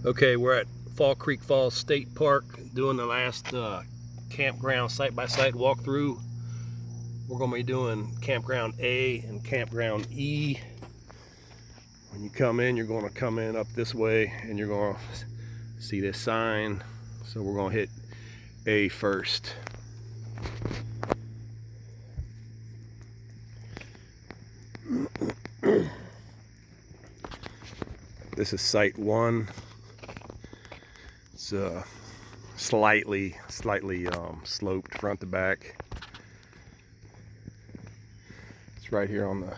Okay, we're at Fall Creek Falls State Park doing the last campground site-by-site walkthrough. We're going to be doing Campground A and Campground E. When you come in, you're going to come in up this way and you're going to see this sign. So we're going to hit A first. This is site 1. It's slightly sloped front to back. It's right here on the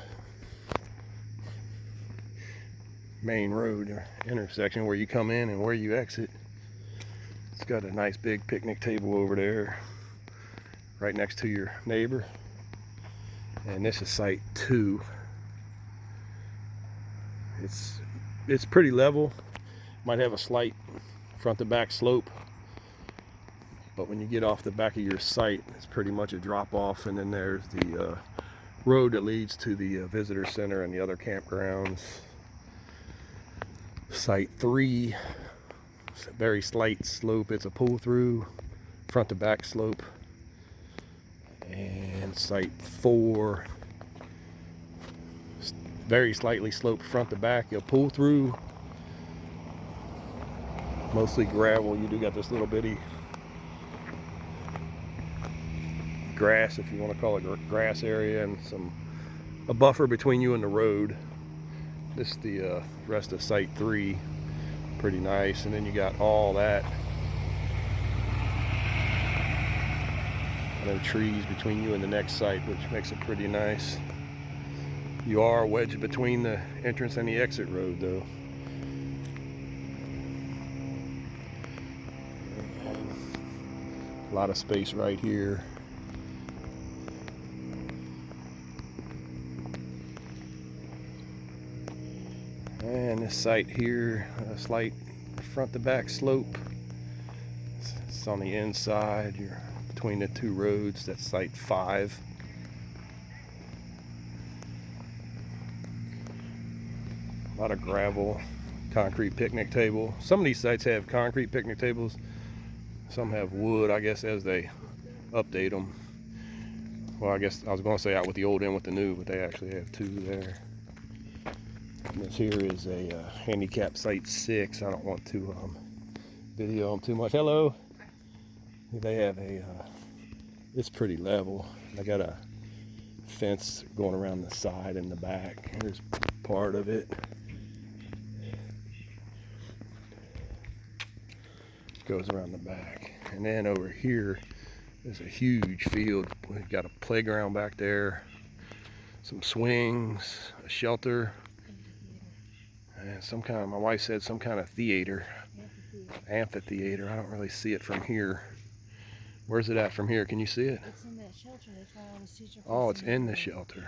main road intersection where you come in and where you exit. It's got a nice big picnic table over there right next to your neighbor. And this is site 2. It's pretty level. Might have a slight front to back slope, but when you get off the back of your site, it's pretty much a drop off, and then there's the road that leads to the visitor center and the other campgrounds. Site 3, it's a very slight slope. It's a pull through front to back slope. And site 4, very slightly sloped front to back. You'll pull through, mostly gravel. You do got this little bitty grass, if you want to call it grass area, and a buffer between you and the road. This is the rest of site 3. Pretty nice. And then you got all that no trees between you and the next site, which makes it pretty nice. You are wedged between the entrance and the exit road though. A lot of space right here. And this site here, a slight front to back slope. It's on the inside. You're between the two roads. That's site 5. A lot of gravel, concrete picnic table. Some of these sites have concrete picnic tables. Some have wood, I guess, as they update them. Well, I guess I was going to say out with the old and with the new, but they actually have 2 there. And this here is a handicap site 6. I don't want to video them too much. Hello. They have it's pretty level. They got a fence going around the side and the back. Here's part of it. Goes around the back. And then over here there's a huge field. We've got a playground back there, some swings, a shelter, and some kind of, my wife said some kind of theater, amphitheater. I don't really see it from here. Where's it at from here? Can you see it? It's in that shelter. That's why all the seats are. Oh, it's in the shelter.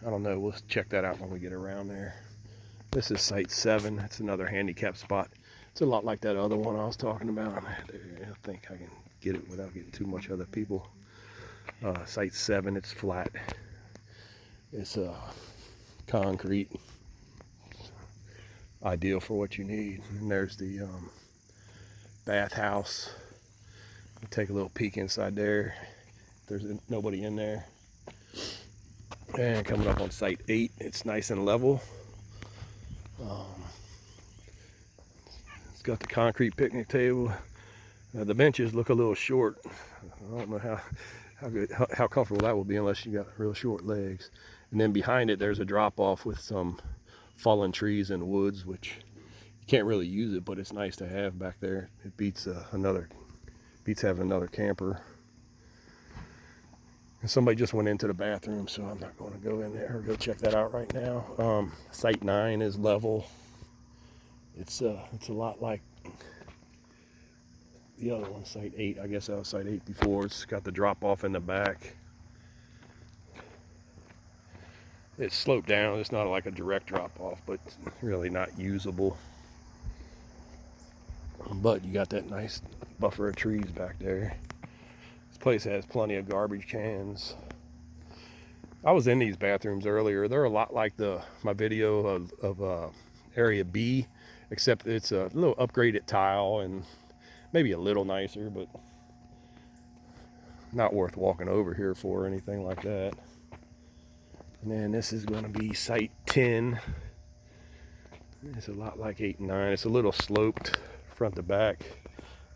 I don't know. We'll check that out when we get around there. This is site 7. It's another handicap spot. It's a lot like that other one I was talking about. I think I can get it without getting too much other people. Site 7, it's flat. It's concrete. Ideal for what you need. And there's the bathhouse. We'll take a little peek inside there. There's nobody in there. And coming up on site 8, it's nice and level. It's got the concrete picnic table. The benches look a little short. I don't know how comfortable that will be unless you got real short legs. And then behind it, there's a drop off with some fallen trees and woods, which you can't really use it, but it's nice to have back there. It beats having another camper. And somebody just went into the bathroom, so I'm not going to go in there or go check that out right now. Site 9 is level. It's a lot like the other one, site 8. I guess that was site 8 before. It's got the drop off in the back. It's sloped down. It's not like a direct drop off, but really not usable. But you got that nice buffer of trees back there. This place has plenty of garbage cans. I was in these bathrooms earlier. They're a lot like my video of area B. except it's a little upgraded tile and maybe a little nicer, but not worth walking over here for or anything like that. And then this is going to be site 10. It's a lot like 8 and 9. It's a little sloped front to back,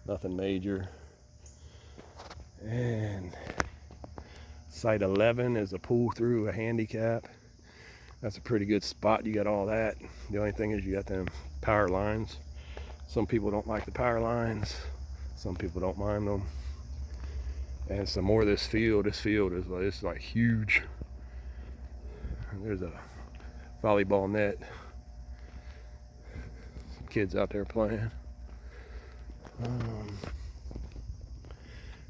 nothing major. And site 11 is a pull through, a handicap. That's a pretty good spot. You got all that. The only thing is you got them power lines. Some people don't like the power lines. Some people don't mind them. And some more of this field. This field is it's like huge. And there's a volleyball net. Some kids out there playing.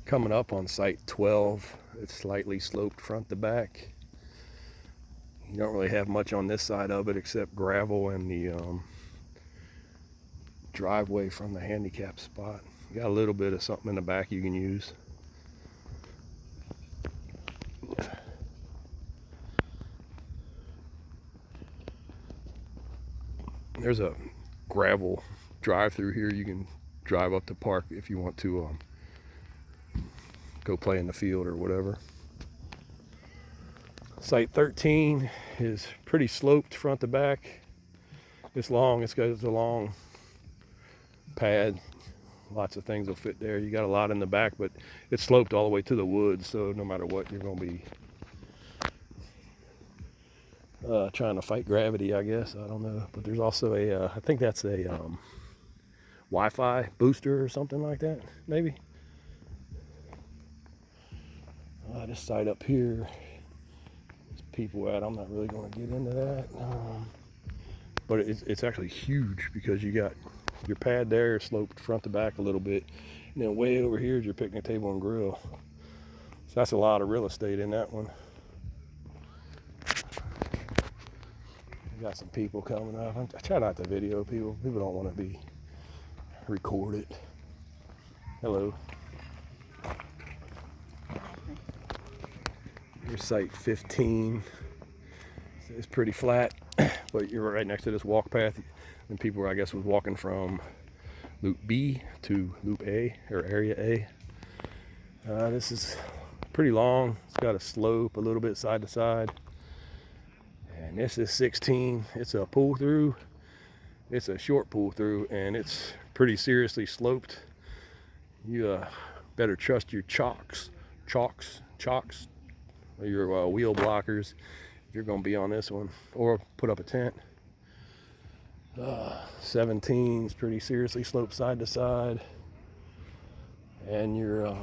Coming up on site 12, it's slightly sloped front to back. You don't really have much on this side of it except gravel and the driveway from the handicap spot. You got a little bit of something in the back you can use. There's a gravel drive through here. You can drive up to park if you want to go play in the field or whatever. Site 13 is pretty sloped front to back. It's long. It's got a long pad. Lots of things will fit there. You got a lot in the back, but it's sloped all the way to the woods, so no matter what, you're going to be trying to fight gravity, I guess. I don't know. But there's also I think that's a Wi-Fi booster or something like that, maybe. This site up here, there's people at. I'm not really going to get into that. But it's actually huge because you got your pad there sloped front to back a little bit. And then way over here is your picnic table and grill. So that's a lot of real estate in that one. You got some people coming up. I try not to video people. People don't want to be recorded. Hello. Here's site 15. It's pretty flat, but you're right next to this walk path. And people, I guess, was walking from Loop B to Loop A, or Area A. This is pretty long. It's got a slope a little bit side to side. And this is 16. It's a pull through. It's a short pull through, and it's pretty seriously sloped. You better trust your chocks, or your wheel blockers if you're going to be on this one, or put up a tent. 17 is pretty seriously sloped side to side, and your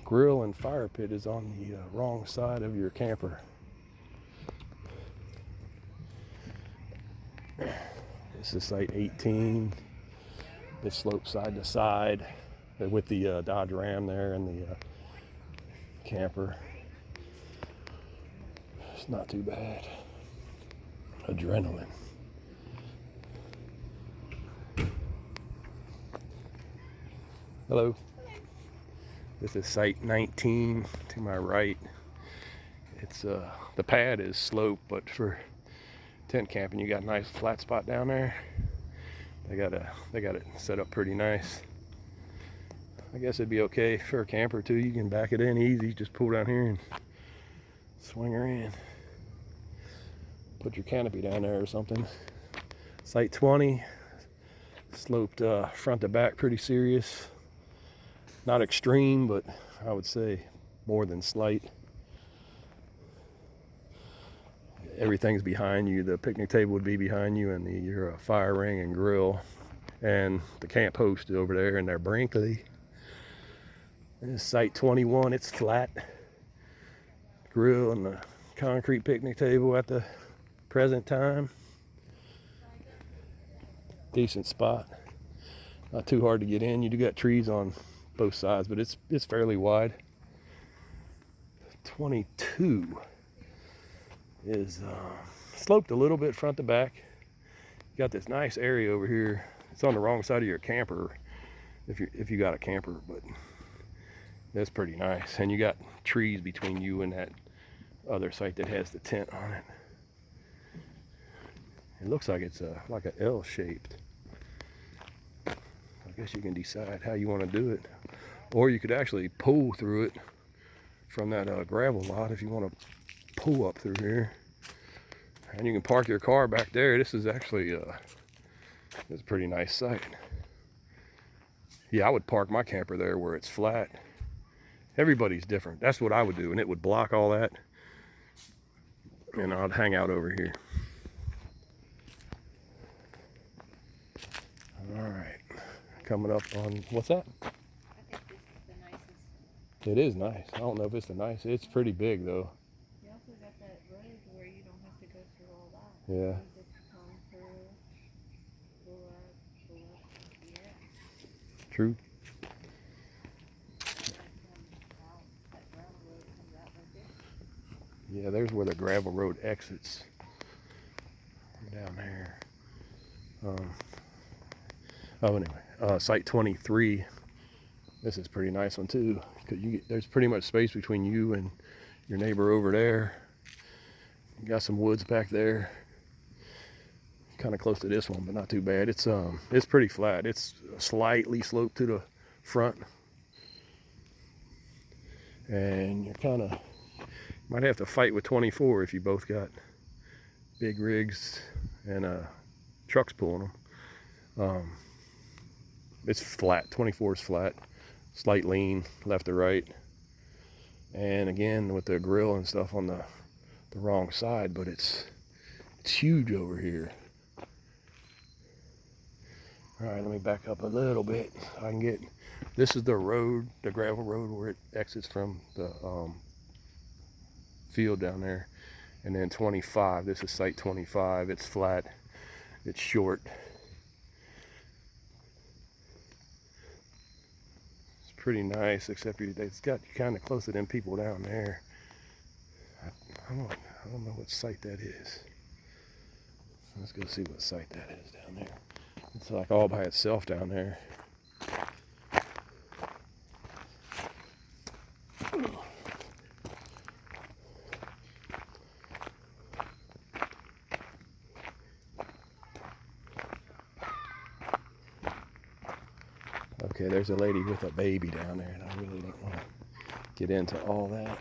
grill and fire pit is on the wrong side of your camper. This is site 18. It's sloped side to side with the Dodge Ram there and the camper. It's not too bad. Adrenaline. Hello. This is site 19 to my right. It's the pad is sloped, but for tent camping, you got a nice flat spot down there. They got it set up pretty nice. I guess it'd be okay for a camper too. You can back it in easy. Just pull down here and swing her in. Put your canopy down there or something. Site 20, sloped front to back, pretty serious. Not extreme, but I would say more than slight. Everything's behind you. The picnic table would be behind you, and your fire ring and grill, and the camp host is over there in their Brinkley. This is site 21. It's flat. Grill and the concrete picnic table at the present time. Decent spot. Not too hard to get in. You do got trees on both sides, but it's fairly wide. 22 is sloped a little bit front to back. You got this nice area over here. It's on the wrong side of your camper if you got a camper, but that's pretty nice. And you got trees between you and that other site that has the tent on it. It looks like it's like an L shaped. I guess you can decide how you want to do it, or you could actually pull through it from that gravel lot if you want to pull up through here. And you can park your car back there. This is actually it's a pretty nice site. Yeah, I would park my camper there where it's flat. Everybody's different. That's what I would do, and it would block all that. And I'd hang out over here. All right, coming up on, what's that? I think this is the nicest. It is nice. I don't know if it's the nicest. It's pretty big though. You also got that road where you don't have to go through all that. Yeah. You just come through, go up, yeah. True. That gravel road comes out right there. Yeah, there's where the gravel road exits. Down there. Oh, anyway, site 23. This is a pretty nice one too. There's pretty much space between you and your neighbor over there. You got some woods back there. Kind of close to this one, but not too bad. It's pretty flat. It's slightly sloped to the front, and you're kind of might have to fight with 24 if you both got big rigs and trucks pulling them. It's flat. 24 is flat, slight lean left to right, and again with the grill and stuff on the wrong side, but it's huge over here. All right, let me back up a little bit. I can get, this is the road, the gravel road where it exits from the field down there. And then 25, this is site 25. It's flat, it's short. It's pretty nice, except it's got you kind of close to them people down there. I don't know what site that is. Let's go see what site that is down there. It's like all by itself down there. Okay, there's a lady with a baby down there, and I really don't want to get into all that.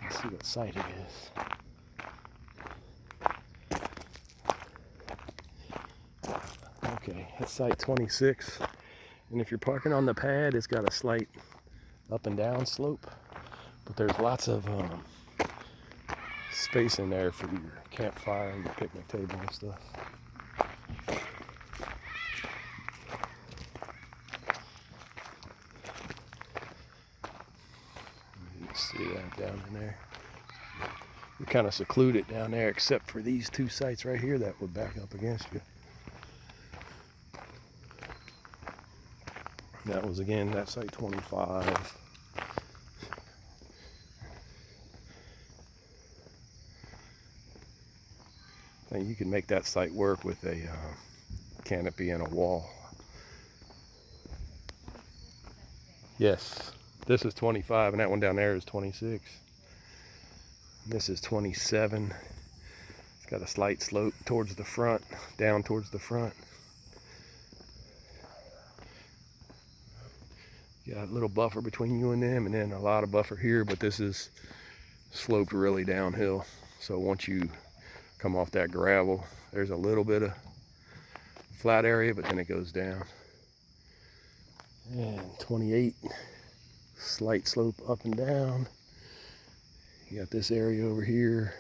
Let's see what site it is. Okay, that's site 26. And if you're parking on the pad, it's got a slight up and down slope, but there's lots of space in there for your campfire and your picnic table and stuff. You can see that down in there. You're kind of secluded down there, except for these two sites right here that would back up against you. That was again that site 25. I think you can make that site work with a canopy and a wall. Yes, this is 25, and that one down there is 26. This is 27. It's got a slight slope towards the front, down towards the front. Got a little buffer between you and them, and then a lot of buffer here, but this is sloped really downhill. So once you come off that gravel, there's a little bit of flat area, but then it goes down. And 28, slight slope up and down. You got this area over here,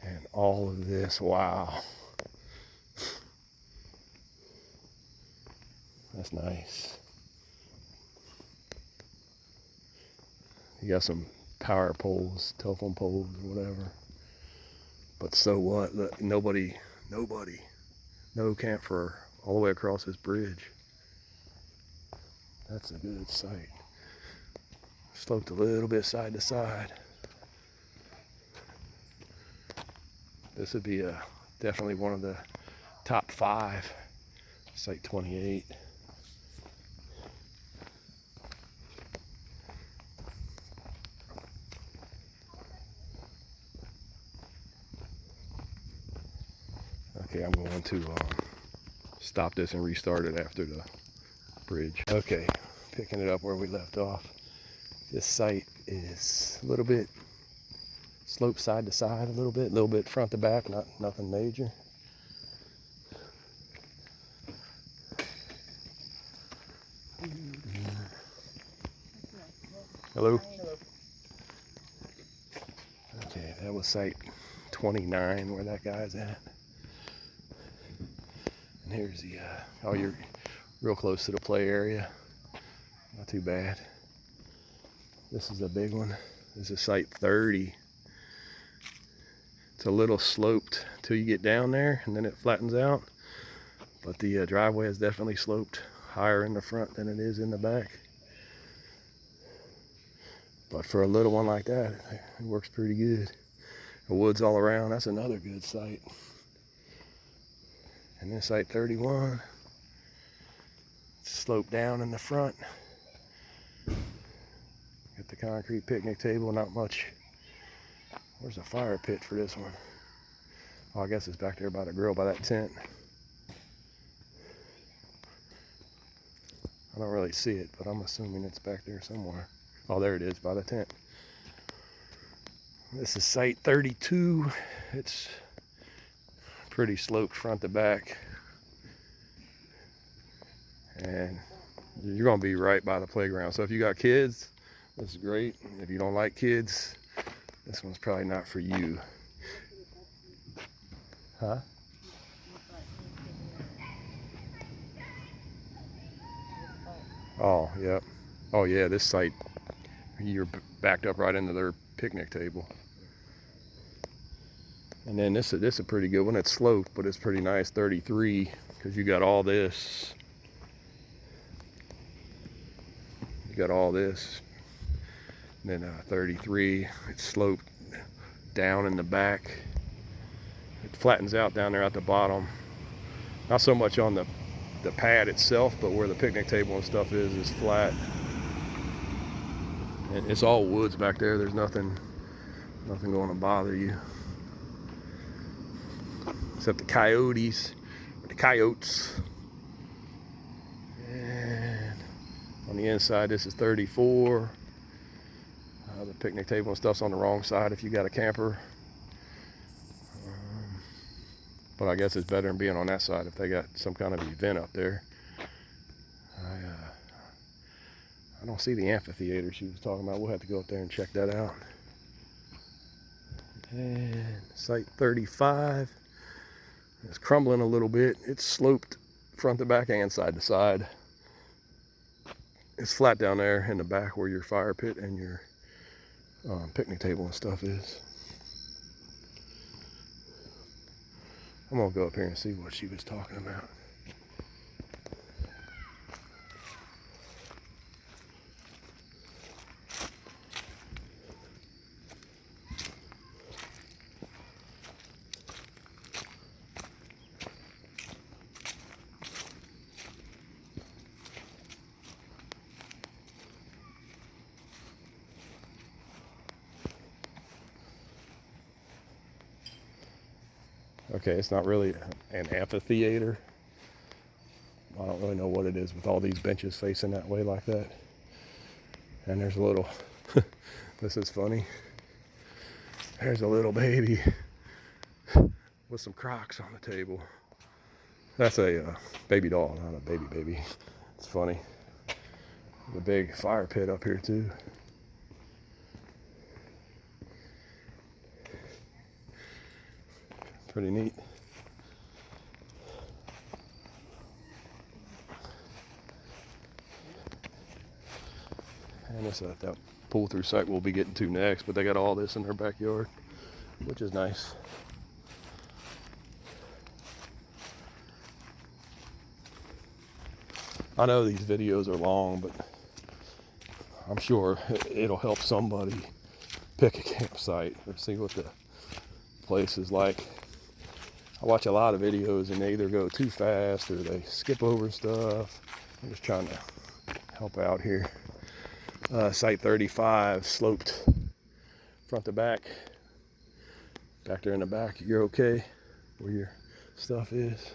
and all of this, wow. That's nice. You got some power poles, telephone poles, or whatever. But so what? Look, nobody, no camper all the way across this bridge. That's a good site. Sloped a little bit side to side. This would be definitely one of the top 5. Site 28. Okay, I'm going to stop this and restart it after the bridge. Okay, picking it up where we left off. This site is a little bit sloped side to side, a little bit front to back, nothing major. Hello? Okay, that was site 29 where that guy's at. And here's the, oh, you're real close to the play area. Not too bad. This is a big one. This is site 30. It's a little sloped till you get down there and then it flattens out. But the driveway is definitely sloped higher in the front than it is in the back. But for a little one like that, it works pretty good. The woods all around, that's another good site. And then site 31, it's sloped down in the front. Got the concrete picnic table, not much. Where's the fire pit for this one? Oh, I guess it's back there by the grill, by that tent. I don't really see it, but I'm assuming it's back there somewhere. Oh, there it is, by the tent. This is site 32. It's pretty sloped front to back. And you're gonna be right by the playground. So if you got kids, this is great. If you don't like kids, this one's probably not for you. Huh? Oh, yep. Oh yeah, this site, you're backed up right into their picnic table. And then this is a pretty good one. It's sloped, but it's pretty nice, 33, because you got all this. You got all this. And then 33, it's sloped down in the back. It flattens out down there at the bottom. Not so much on the pad itself, but where the picnic table and stuff is flat. And it's all woods back there. There's nothing going to bother you. Except the coyotes, or the coyotes. And on the inside, this is 34. The picnic table and stuff's on the wrong side if you got a camper. But I guess it's better than being on that side if they got some kind of event up there. I don't see the amphitheater she was talking about. We'll have to go up there and check that out. And site 35. It's crumbling a little bit. It's sloped front to back and side to side. It's flat down there in the back where your fire pit and your picnic table and stuff is. I'm gonna go up here and see what she was talking about. Okay, it's not really an amphitheater. I don't really know what it is with all these benches facing that way like that. And there's a little, this is funny. There's a little baby with some Crocs on the table. That's a baby doll, not a baby. It's funny. There's a big fire pit up here too. Pretty neat. And this that pull-through site we'll be getting to next, but they got all this in their backyard, which is nice. I know these videos are long, but I'm sure it'll help somebody pick a campsite or see what the place is like. I watch a lot of videos and they either go too fast or they skip over stuff. I'm just trying to help out here. Site 35, sloped front to back. Back there in the back, you're okay where your stuff is.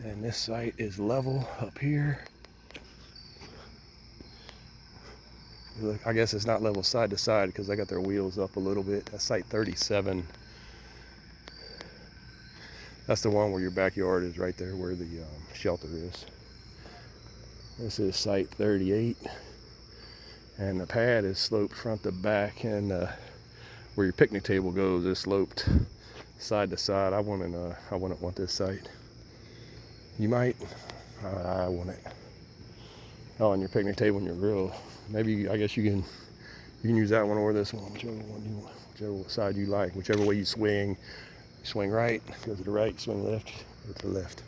And this site is level up here. Look, I guess it's not level side to side because I got their wheels up a little bit. That's site 37. That's the one where your backyard is right there where the shelter is. This is site 38. And the pad is sloped front to back, and where your picnic table goes is sloped side to side. I wouldn't want this site. You might. I wouldn't. Oh, and your picnic table and your grill. Maybe I guess you can use that one or this one, whichever side you like, whichever way you swing. You swing right, go to the right. Swing left, go to the left.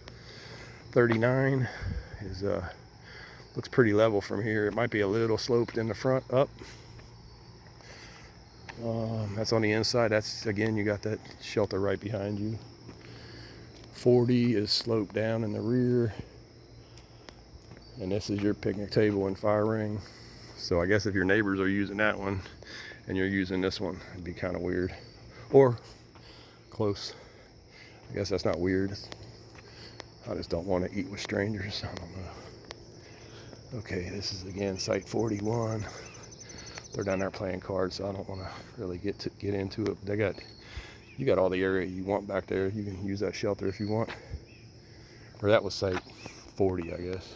39 is looks pretty level from here. It might be a little sloped in the front up. That's on the inside. That's, again, you got that shelter right behind you. 40 is sloped down in the rear. And this is your picnic table and fire ring. So I guess if your neighbors are using that one and you're using this one, it'd be kind of weird. Or close. I guess that's not weird. I just don't want to eat with strangers. I don't know. Okay, this is again site 41. They're down there playing cards, so I don't want to really get into it. You got all the area you want back there. You can use that shelter if you want. Or that was site 40, I guess.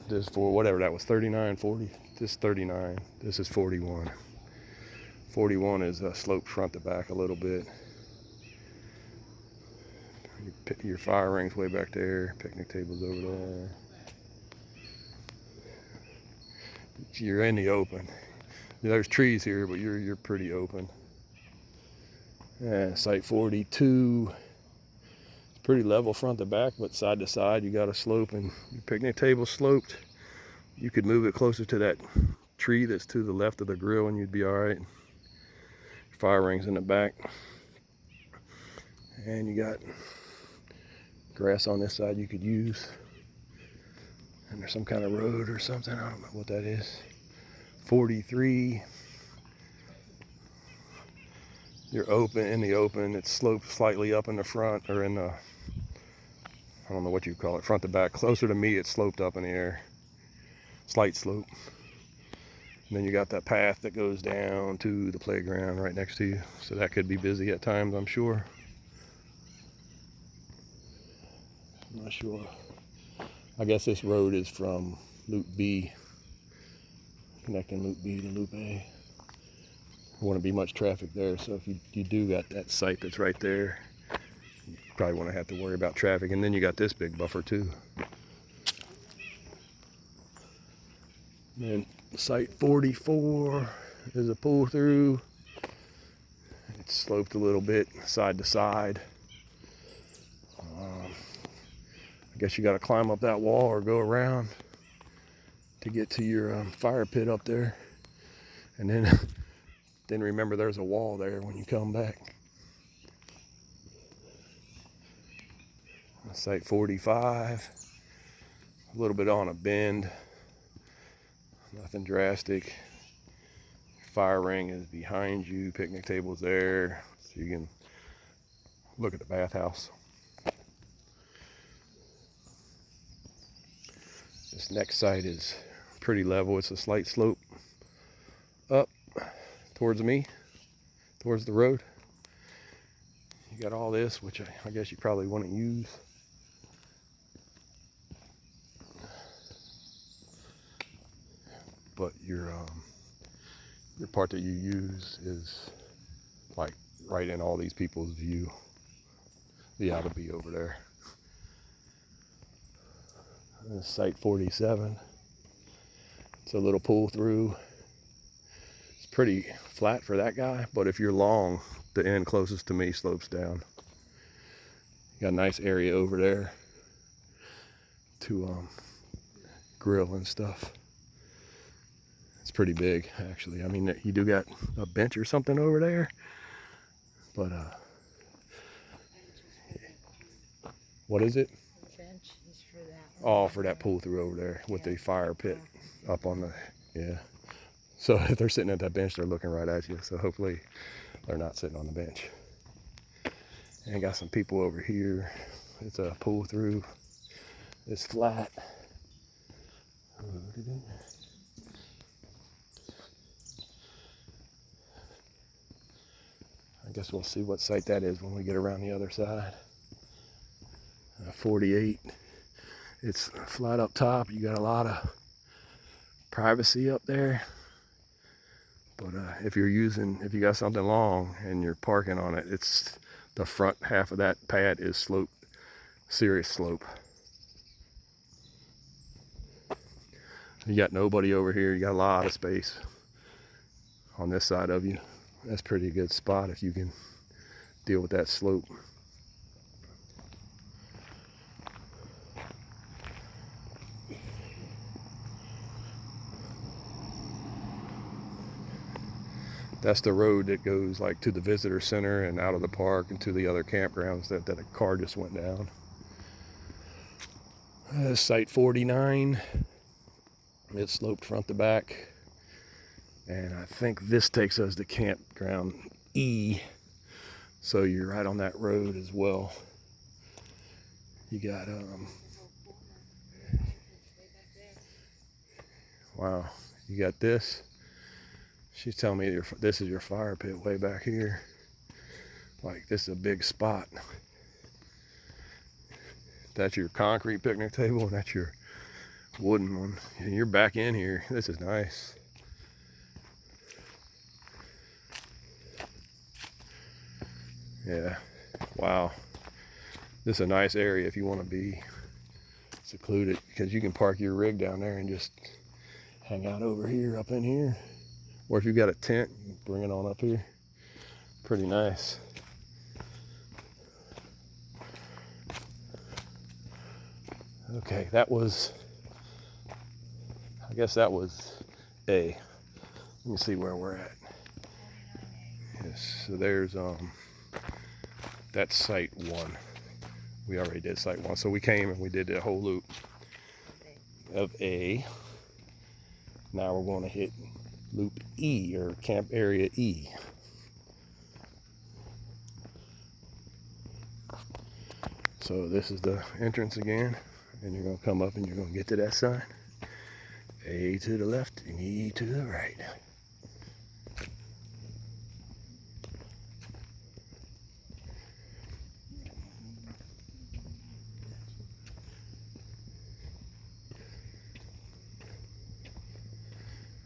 This for whatever that was, 39, 40. This is 39. This is 41. 41 is sloped front to back a little bit. Your fire ring's way back there. Picnic table's over there. You're in the open. There's trees here, but you're pretty open. And site 42. It's pretty level front to back, but side to side you got a slope, and your picnic table's sloped. You could move it closer to that tree that's to the left of the grill and you'd be all right. Fire rings in the back. And you got grass on this side you could use. And there's some kind of road or something. I don't know what that is. 43. You're open, in the open. It's sloped slightly up in the front, or in the, I don't know what you call it, front to back. Closer to me, it's sloped up in the air. Slight slope. And then you got that path that goes down to the playground right next to you. So that could be busy at times, I'm sure. I'm not sure. I guess this road is from Loop B, connecting Loop B to Loop A. There wouldn't be much traffic there, so if you do got that site that's right there, you probably won't have to worry about traffic. And then you got this big buffer too. And site 44 is a pull through. It's sloped a little bit side to side. I guess you got to climb up that wall or go around to get to your fire pit up there. And then remember there's a wall there when you come back. Site 45, a little bit on a bend. Nothing drastic. Fire ring is behind you. Picnic table's there, so you can look at the bathhouse. This next site is pretty level. It's a slight slope up towards me, towards the road. You got all this, which I guess you probably wouldn't use. But your part that you use is like right in all these people's view. You ought to be over there. This is site 47. It's a little pull through. It's pretty flat for that guy, but if you're long, the end closest to me slopes down. You got a nice area over there to grill and stuff. It's pretty big, actually. I mean, you do got a bench or something over there, but what is it? The bench is for that one. Oh, for that pull through over there with the fire pit up on the, yeah. So if they're sitting at that bench, they're looking right at you. So hopefully they're not sitting on the bench. And got some people over here. It's a pull through. It's flat. I guess we'll see what site that is when we get around the other side. 48. It's flat up top. You got a lot of privacy up there. But if you got something long and you're parking on it, it's the front half of that pad is sloped, serious slope. You got nobody over here. You got a lot of space on this side of you. That's a pretty good spot if you can deal with that slope. That's the road that goes like to the visitor center and out of the park and to the other campgrounds that a car just went down. Site 49. It's sloped front to back. And I think this takes us to Campground E. So you're right on that road as well. You got, wow, you got this. She's telling me this is your fire pit way back here. Like, this is a big spot. That's your concrete picnic table, and that's your wooden one. And you're back in here. This is nice. Yeah, wow. This is a nice area if you want to be secluded, because you can park your rig down there and just hang out over here, up in here. Or if you got a tent, you can bring it on up here. Pretty nice. Okay, that was, I guess that was A. Let me see where we're at. Yes, so there's, that's site 1. We already did site 1. So we came and we did the whole loop of A. Now we're going to hit loop E, or camp area E. So this is the entrance again, and you're going to come up and you're going to get to that sign. A to the left and E to the right.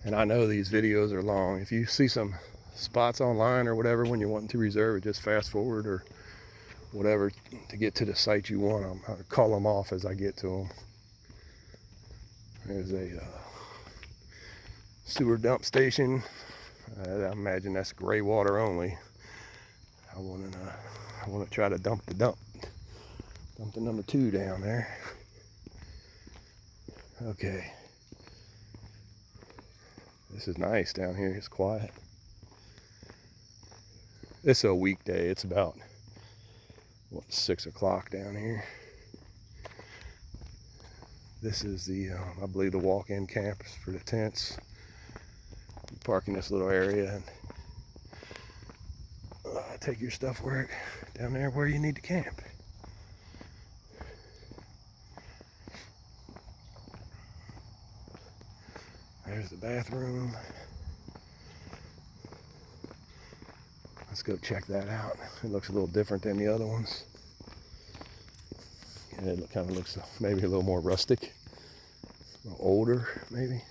And I know these videos are long. If you see some spots online or whatever when you're wanting to reserve it, just fast forward or whatever to get to the site you want. I'll call them off as I get to them. There's a sewer dump station. I imagine that's gray water only. I want to try to dump the number 2 down there. Okay. This is nice down here. It's quiet. It's a weekday. It's about, what, 6 o'clock down here. This is the, I believe, the walk-in campus for the tents. You park in this little area and take your stuff down there where you need to camp. There's the bathroom. Let's go check that out. It looks a little different than the other ones. And it kind of looks maybe a little more rustic, a little older maybe.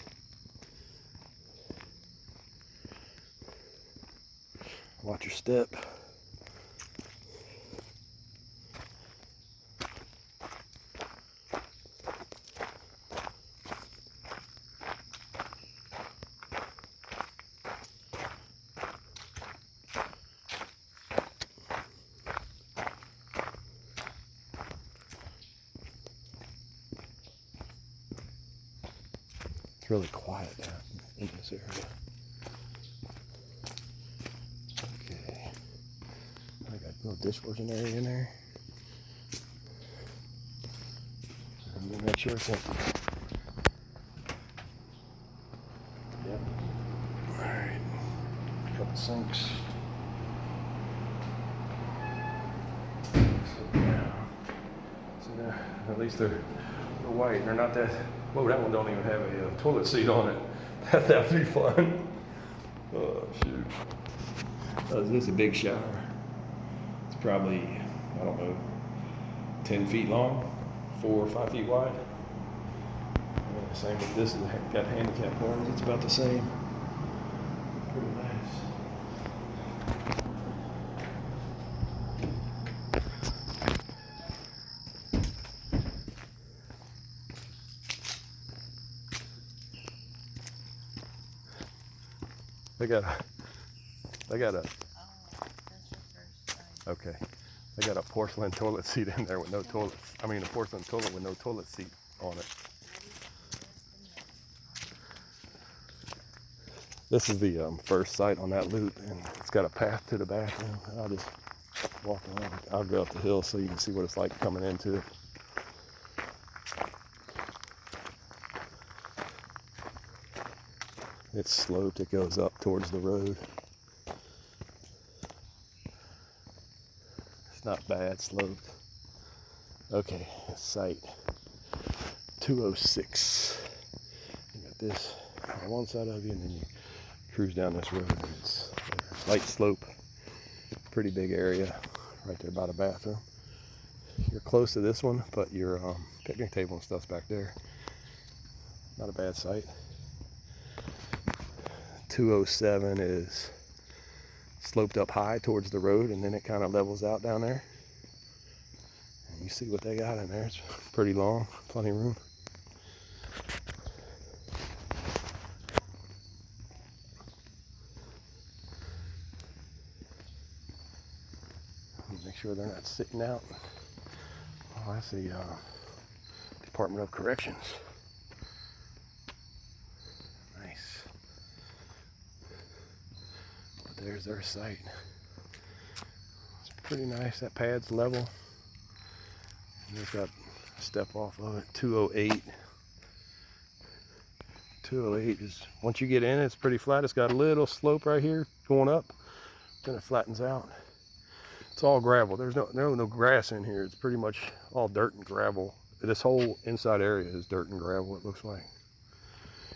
Watch your step. It's really quiet down in this area. Okay. I got a little dishwashing area in there. Let me make sure it's empty. Yep. Alright. Couple sinks. Yeah, at least they're white. They're not that. Whoa, that one don't even have a toilet seat on it. That'd be fun. Oh shoot. This is a big shower. It's probably, I don't know, 10 feet long, 4 or 5 feet wide. Yeah, same with this. It's got handicap bars. It's about the same. Pretty nice. They got a, Oh, that's your first time. okay. They got a porcelain toilet seat in there with no toilet. I mean, a porcelain toilet with no toilet seat on it. This is the first site on that loop, and it's got a path to the bathroom. I'll just walk around. I'll go up the hill so you can see what it's like coming into it. It's sloped. It goes up towards the road. It's not bad sloped. Okay, site 206. You got this on one side of you, and then you cruise down this road, and it's light slope, pretty big area right there by the bathroom. You're close to this one, but your picnic table and stuff's back there. Not a bad site. 207 is sloped up high towards the road, and then it kind of levels out down there. And you see what they got in there. It's pretty long, plenty of room. Make sure they're not sitting out. Oh, I see Department of Corrections. Nice. But there's their site. It's pretty nice. That pad's level. And they've got a step off of it. 208. 208 is, once you get in, it's pretty flat. It's got a little slope right here going up. Then it flattens out. It's all gravel. There's no grass in here. It's pretty much all dirt and gravel. This whole inside area is dirt and gravel, it looks like.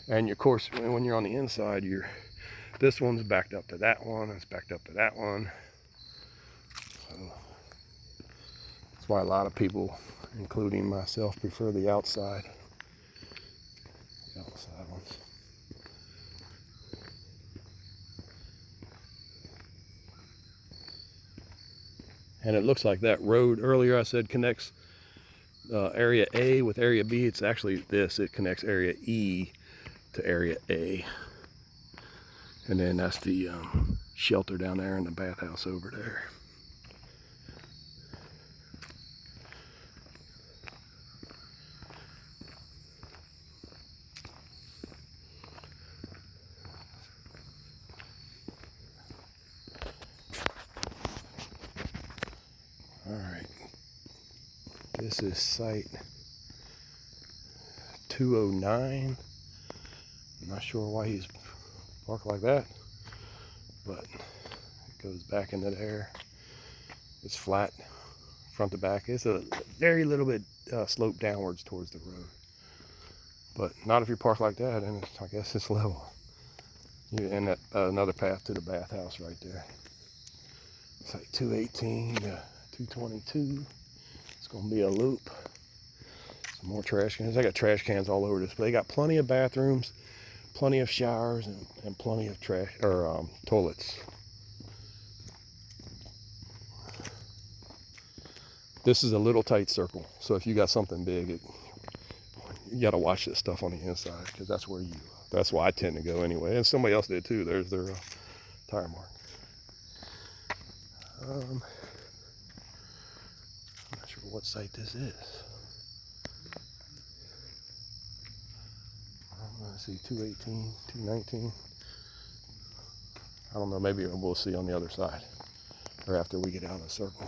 And of course, when you're on the inside, this one's backed up to that one. It's backed up to that one. So that's why a lot of people, including myself, prefer the outside. The outside ones. And it looks like that road earlier I said connects area A with area B. It's actually this. It connects area E to area A. And then that's the shelter down there and the bathhouse over there. All right. This is site 209. I'm not sure why he's parked like that, but it goes back into there. It's flat front to back. It's a very little bit sloped downwards towards the road, but not if you park like that, and I guess it's level. And that another path to the bathhouse right there. It's like 218 to 222. It's gonna be a loop. Some more trash cans. I got trash cans all over this, but they got plenty of bathrooms, plenty of showers, and plenty of trash or toilets. This is a little tight circle, so if you got something big, you got to watch this stuff on the inside, because that's why I tend to go anyway. And somebody else did too. There's their tire mark. I'm not sure what site this is. Let's see, 218, 219. I don't know, maybe we'll see on the other side, or after we get out of the circle.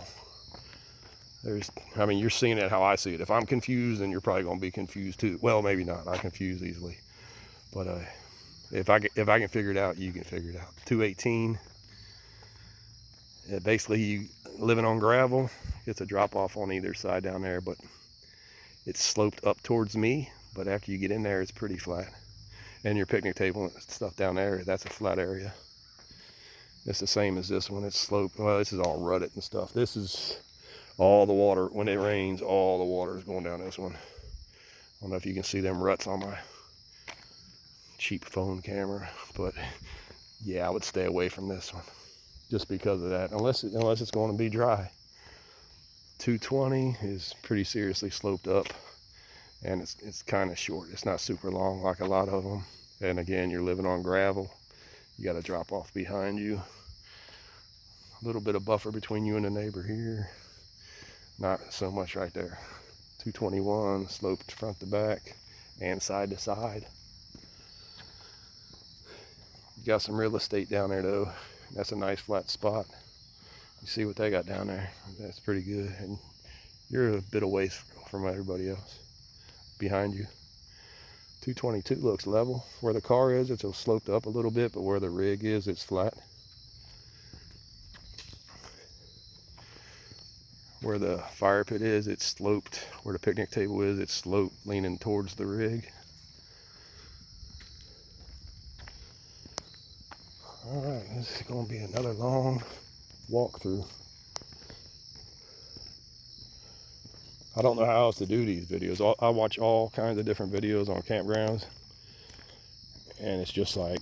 I mean, you're seeing it how I see it. If I'm confused, then you're probably going to be confused too. Well, maybe not. I confuse easily. But if I can figure it out, you can figure it out. 218. Basically, you living on gravel. It's a drop off on either side down there, but it's sloped up towards me, but after you get in there, it's pretty flat. And your picnic table and stuff down there, that's a flat area. It's the same as this one. It's sloped. Well, this is all rutted and stuff. This is all the water. When it rains, all the water is going down this one. I don't know if you can see them ruts on my cheap phone camera, but yeah, I would stay away from this one just because of that, unless it's going to be dry. 220 is pretty seriously sloped up, and it's kind of short. It's not super long like a lot of them. And again, you're living on gravel. You got to drop off behind you. A little bit of buffer between you and the neighbor here. Not so much right there. 221 sloped front to back and side to side. You got some real estate down there though. That's a nice flat spot. You see what they got down there. That's pretty good. And you're a bit away from everybody else behind you. 222 looks level. Where the car is, it's sloped up a little bit, but where the rig is, it's flat. Where the fire pit is, it's sloped. Where the picnic table is, it's sloped, leaning towards the rig. All right, this is going to be another long walkthrough. I don't know how else to do these videos. I watch all kinds of different videos on campgrounds, and it's just like,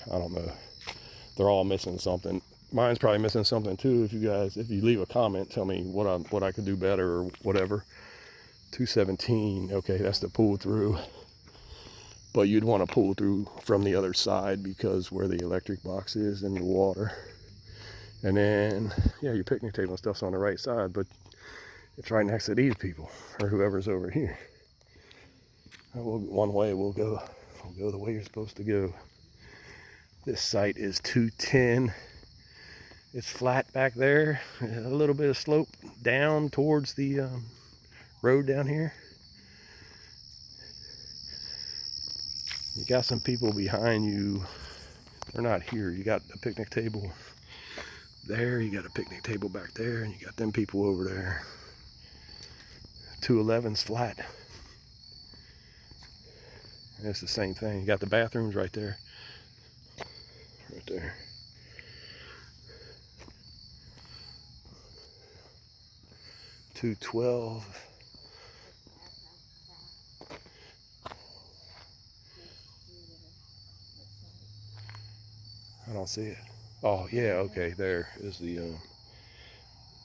I don't know, they're all missing something. Mine's probably missing something too. If you leave a comment, tell me what I could do better or whatever. 217, okay, that's the pull through, but you'd want to pull through from the other side because where the electric box is and the water. And then, yeah, your picnic table and stuff's on the right side, but it's right next to these people or whoever's over here. One way we'll go the way you're supposed to go. This site is 210. It's flat back there, a little bit of slope down towards the road down here. You got some people behind you. They're not here. You got a picnic table there, you got a picnic table back there, and you got them people over there. 211's flat. And it's the same thing. You got the bathrooms right there. Right there. 212. I don't see it. Oh yeah, okay, there is the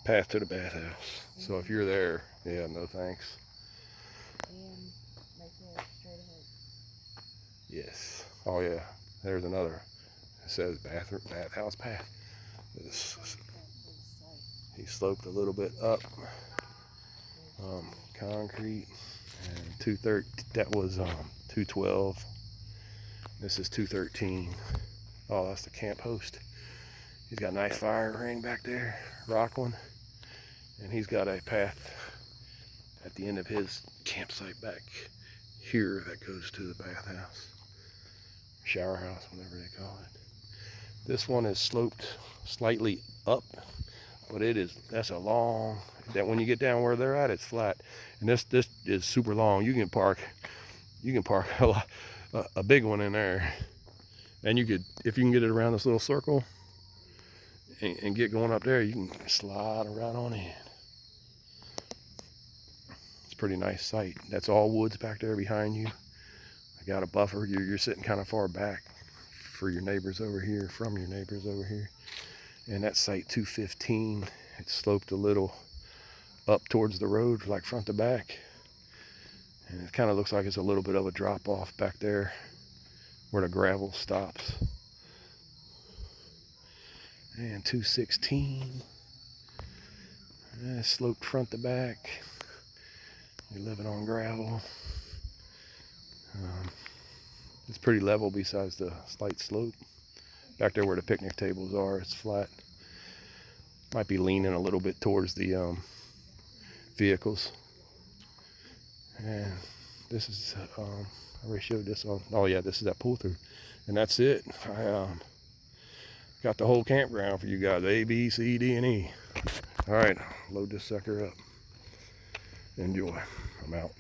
path to the bathhouse. So if you're there, yeah, no thanks. And right there, straight ahead. Yes. Oh yeah, there's another. It says bathhouse path. He sloped a little bit up. Concrete. And 213. That was 212. This is 213. Oh, that's the camp host. He's got a nice fire ring back there, rock one. And he's got a path at the end of his campsite back here that goes to the bathhouse, shower house, whatever they call it. This one is sloped slightly up, but that's a long, that when you get down where they're at, it's flat. And this is super long. You can park a big one in there. And you could, if you can get it around this little circle and get going up there, you can slide right on in. It's a pretty nice site. That's all woods back there behind you. I got a buffer. You're sitting kind of far back for your neighbors over here, from your neighbors over here. And that's site 215. It's sloped a little up towards the road, like front to back. And it kind of looks like it's a little bit of a drop off back there where the gravel stops. And 216. Sloped front to back. You're living on gravel. It's pretty level besides the slight slope. Back there where the picnic tables are, it's flat. Might be leaning a little bit towards the vehicles. And this is, I already showed this on, oh yeah, this is that pull through. And that's it. I got the whole campground for you guys, A, B, C, D, and E. All right, load this sucker up. Enjoy. I'm out.